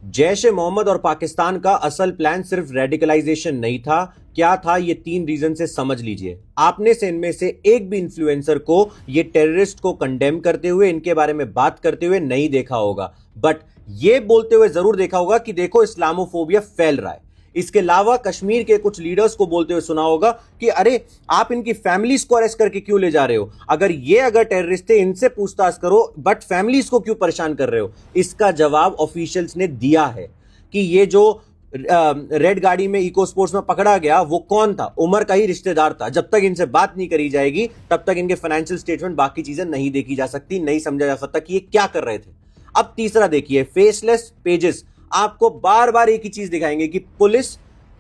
जैश ए मोहम्मद और पाकिस्तान का असल प्लान सिर्फ रेडिकलाइजेशन नहीं था। क्या था? ये 3 रीजन से समझ लीजिए। आपने से इनमें से एक भी इन्फ्लुएंसर को ये टेररिस्ट को कंडेम करते हुए, इनके बारे में बात करते हुए नहीं देखा होगा, बट ये बोलते हुए जरूर देखा होगा कि देखो इस्लामोफोबिया फैल रहा है। इसके अलावा कश्मीर के कुछ लीडर्स को बोलते हुए सुना होगा कि अरे आप इनकी फैमिलीज को अरेस्ट करके क्यों ले जा रहे हो, अगर टेररिस्ट थे इनसे पूछताछ करो, बट फैमिलीज को क्यों परेशान कर रहे हो। इसका जवाब ऑफिशियल्स ने दिया है कि ये जो रेड गाड़ी में इको स्पोर्ट्स में पकड़ा गया वो कौन था? उमर का ही रिश्तेदार था। जब तक इनसे बात नहीं करी जाएगी तब तक इनके फाइनेंशियल स्टेटमेंट, बाकी चीजें नहीं देखी जा सकती, नहीं समझा जा सकता कि ये क्या कर रहे थे। अब तीसरा देखिए, फेसलेस पेजेस आपको बार बार एक ही चीज दिखाएंगे कि पुलिस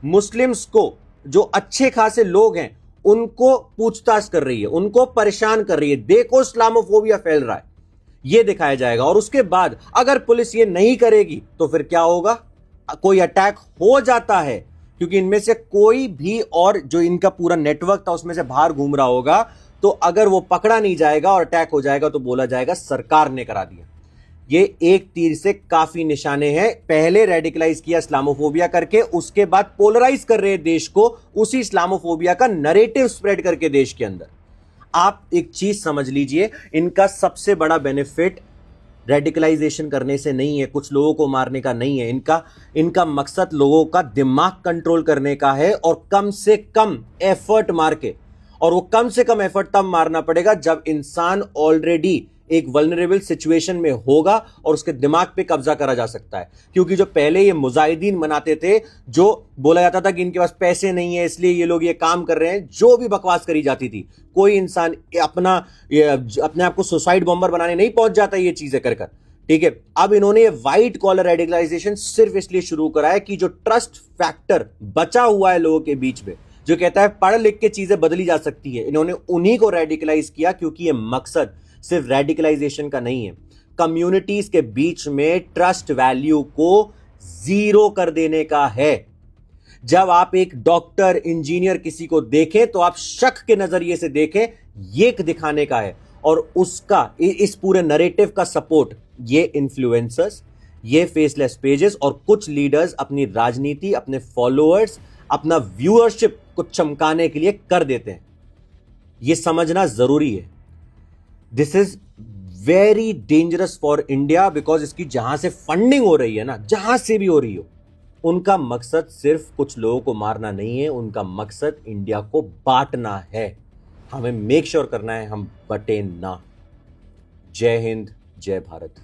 मुस्लिम्स को, जो अच्छे खासे लोग हैं, उनको पूछताछ कर रही है, उनको परेशान कर रही है, देखो इस्लामोफोबिया फैल रहा है, यह दिखाया जाएगा। और उसके बाद अगर पुलिस ये नहीं करेगी तो फिर क्या होगा? कोई अटैक हो जाता है, क्योंकि इनमें से कोई भी और जो इनका पूरा नेटवर्क था उसमें से बाहर घूम रहा होगा, तो अगर वो पकड़ा नहीं जाएगा और अटैक हो जाएगा तो बोला जाएगा सरकार ने करा दिया। ये एक तीर से काफी निशाने हैं। पहले रेडिकलाइज किया इस्लामोफोबिया करके, उसके बाद पोलराइज कर रहे देश को उसी इस्लामोफोबिया का नैरेटिव स्प्रेड करके देश के अंदर। आप एक चीज समझ लीजिए, इनका सबसे बड़ा बेनिफिट रेडिकलाइजेशन करने से नहीं है, कुछ लोगों को मारने का नहीं है। इनका मकसद लोगों का दिमाग कंट्रोल करने का है, और कम से कम एफर्ट मार के, और वो कम से कम एफर्ट तब मारना पड़ेगा जब इंसान ऑलरेडी एक वल्नरेबल सिचुएशन में होगा और उसके दिमाग पे कब्जा करा जा सकता है। क्योंकि जो पहले ये मुजाहिदीन बनाते थे, जो बोला जाता था कि इनके पास पैसे नहीं है इसलिए ये लोग ये काम कर रहे हैं, जो भी बकवास करी जाती थी, कोई इंसान अपने आप को सुसाइड बॉम्बर बनाने नहीं पहुंच जाता ये चीजें कर कर, ठीक है। अब इन्होंने ये व्हाइट कॉलर रेडिकलाइजेशन सिर्फ इसलिए शुरू करा है कि जो ट्रस्ट फैक्टर बचा हुआ है लोगों के बीच में, जो कहता है पढ़ लिख के चीजें बदली जा सकती है, इन्होंने उन्हीं को रेडिकलाइज किया। क्योंकि ये मकसद सिर्फ रेडिकलाइजेशन का नहीं है, कम्युनिटीज के बीच में ट्रस्ट वैल्यू को जीरो कर देने का है। जब आप एक डॉक्टर, इंजीनियर किसी को देखें तो आप शक के नजरिए से देखें, ये दिखाने का है। और उसका, इस पूरे नैरेटिव का सपोर्ट ये इन्फ्लुएंसर्स, ये फेसलेस पेजेस और कुछ लीडर्स अपनी राजनीति, अपने फॉलोअर्स, अपना व्यूअरशिप को चमकाने के लिए कर देते हैं। यह समझना जरूरी है। This is very dangerous for India, because इसकी जहां से फंडिंग हो रही है ना, जहां से भी हो रही हो, उनका मकसद सिर्फ कुछ लोगों को मारना नहीं है, उनका मकसद इंडिया को बांटना है। हमें मेक श्योर करना है हम बटे ना। जय हिंद, जय भारत।